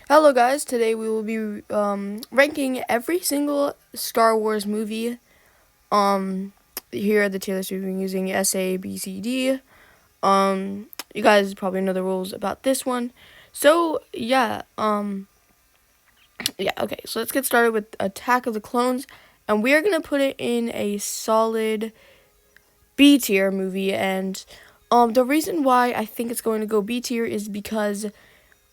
Hello, guys. Today we will be ranking every single Star Wars movie. Um, Here at the Taylor Swift, we've been using SABCD. You guys probably know the rules about this one. So okay. So let's get started with Attack of the Clones, and we are gonna put it in a solid B tier movie. And the reason why I think it's going to go B tier is because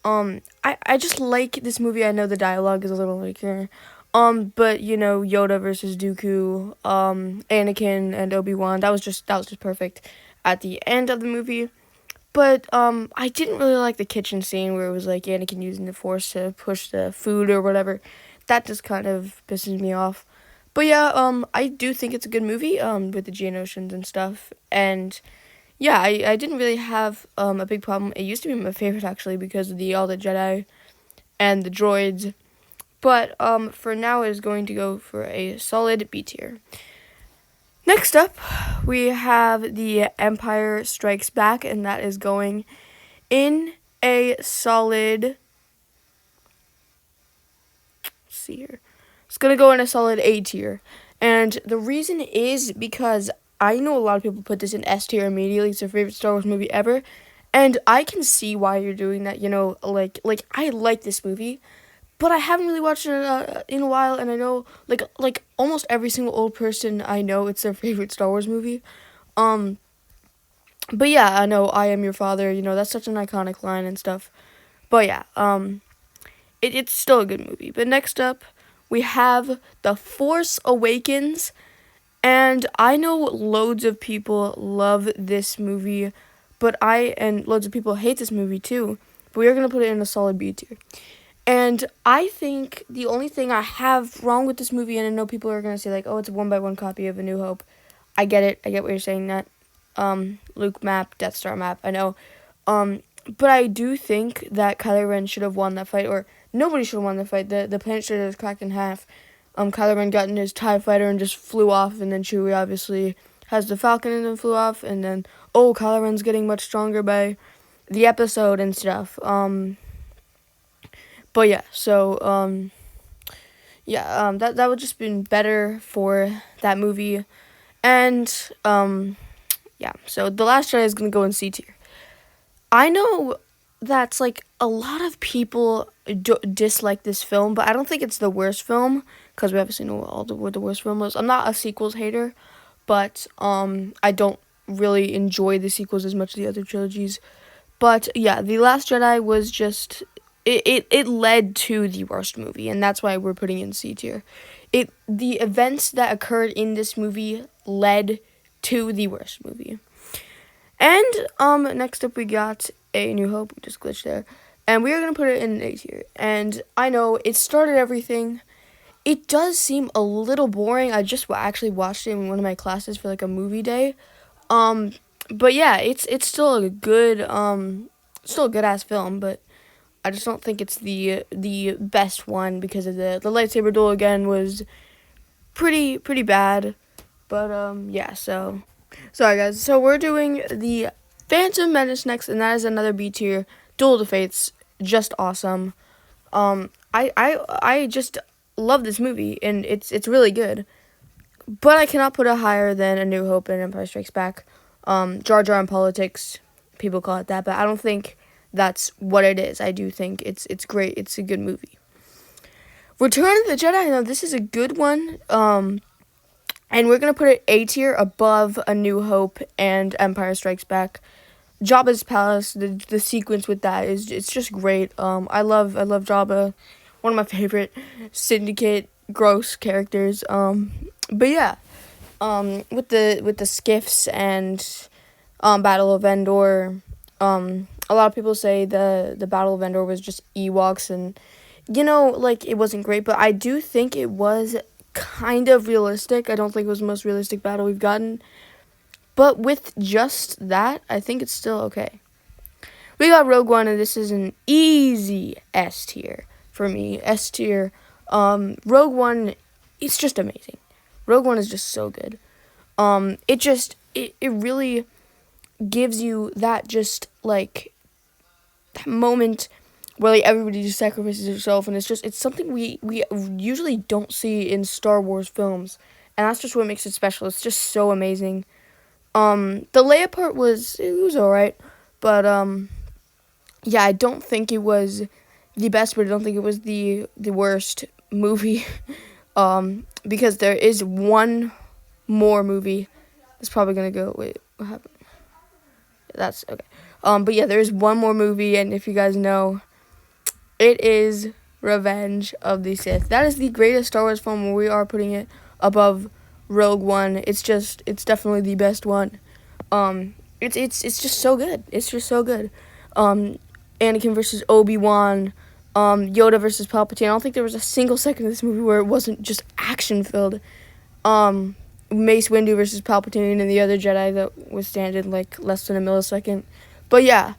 I just like this movie. I know the dialogue is a little like but Yoda versus Dooku, Anakin and Obi-Wan, that was just perfect at the end of the movie. But I didn't really like the kitchen scene where it was like Anakin using the Force to push the food or whatever. That just kind of pisses me off. But yeah, I do think it's a good movie, with the Geonosians and stuff. And yeah, I didn't really have a big problem. It used to be my favorite actually because of all the Jedi and the droids. But for now, it is going to go for a solid B tier. Next up, we have The Empire Strikes Back, and that is going in a solid. Let's see here. It's gonna go in a solid A tier, and the reason is because I know a lot of people put this in S tier immediately. It's their favorite Star Wars movie ever, and I can see why you're doing that. Like I like this movie, but I haven't really watched it in a while, and I know like almost every single old person I know, it's their favorite Star Wars movie. Um, but yeah, I know I am your father. That's such an iconic line and stuff. But yeah, it's still a good movie. But next up, we have The Force Awakens, and I know loads of people love this movie, and loads of people hate this movie too. But we are gonna put it in a solid B tier. And I think the only thing I have wrong with this movie, and I know people are gonna say like, "Oh, it's a 1-by-1 copy of A New Hope." I get it. I get what you're saying. That Luke map, Death Star map. I know. But I do think that Kylo Ren should have won that fight, or nobody should have won the fight. The planet should have cracked in half. Kylo Ren got in his TIE fighter and just flew off, and then Chewie obviously has the Falcon and then flew off, and then Kylo Ren's getting much stronger by the episode and stuff. But yeah, so that would just been better for that movie, and yeah. So The Last Jedi is gonna go in C tier. I know that's like a lot of people dislike this film, but I don't think it's the worst film because we obviously know what the worst film was. I'm not a sequels hater, but I don't really enjoy the sequels as much as the other trilogies. But yeah, The Last Jedi was just it led to the worst movie, and that's why we're putting in C tier. The events that occurred in this movie led to the worst movie. And next up we got A New Hope. We just glitched there. And we are gonna put it in A tier. And I know it started everything. It does seem a little boring. I just actually watched it in one of my classes for like a movie day. Um but yeah, it's still a good ass film, but I just don't think it's the best one because of the lightsaber duel again was pretty bad. But yeah, so sorry guys. So we're doing the Phantom Menace next, and that is another B tier. Duel of the Fates, just awesome. I just love this movie, and it's really good. But I cannot put it higher than A New Hope and Empire Strikes Back. Jar Jar in politics, people call it that, but I don't think that's what it is. I do think it's great. It's a good movie. Return of the Jedi. Now this is a good one. And we're gonna put it A tier above A New Hope and Empire Strikes Back. Jabba's palace, the sequence with that it's just great. I love Jabba, one of my favorite Syndicate gross characters. But yeah, with the skiffs and Battle of Endor, a lot of people say the Battle of Endor was just Ewoks, and like it wasn't great, but I do think it was kind of realistic. I don't think it was the most realistic battle we've gotten. But with just that, I think it's still okay. We got Rogue One, and this is an easy S tier for me. S tier. Rogue One, it's just amazing. Rogue One is just so good. It really gives you that just like that moment where like everybody just sacrifices herself, and it's something we usually don't see in Star Wars films, and that's just what makes it special. It's just so amazing. The Leia part was alright, but yeah, I don't think it was the best, but I don't think it was the worst movie. Because there is one more movie that's probably gonna go. Wait, what happened? That's okay. But yeah, there is one more movie, and if you guys know, it is Revenge of the Sith. That is the greatest Star Wars film, and we are putting it above Rogue One. It's definitely the best one. It's just so good. It's just so good. Anakin versus Obi-Wan, Yoda versus Palpatine. I don't think there was a single second of this movie where it wasn't just action filled. Mace Windu versus Palpatine and the other Jedi that withstanded like less than a millisecond. But yeah,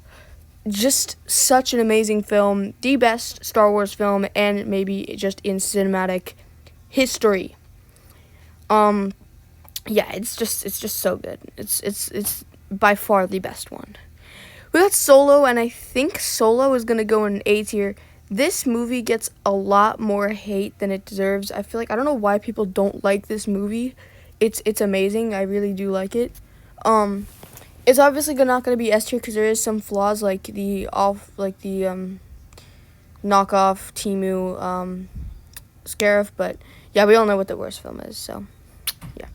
just such an amazing film, the best Star Wars film, and maybe just in cinematic history. Yeah, it's just so good. It's by far the best one. We got Solo, and I think Solo is gonna go in A tier. This movie gets a lot more hate than it deserves. I feel like I don't know why people don't like this movie. It's amazing. I really do like it. It's obviously not gonna be S tier because there is some flaws like the knockoff Timu Scarif, but yeah, we all know what the worst film is. So yeah.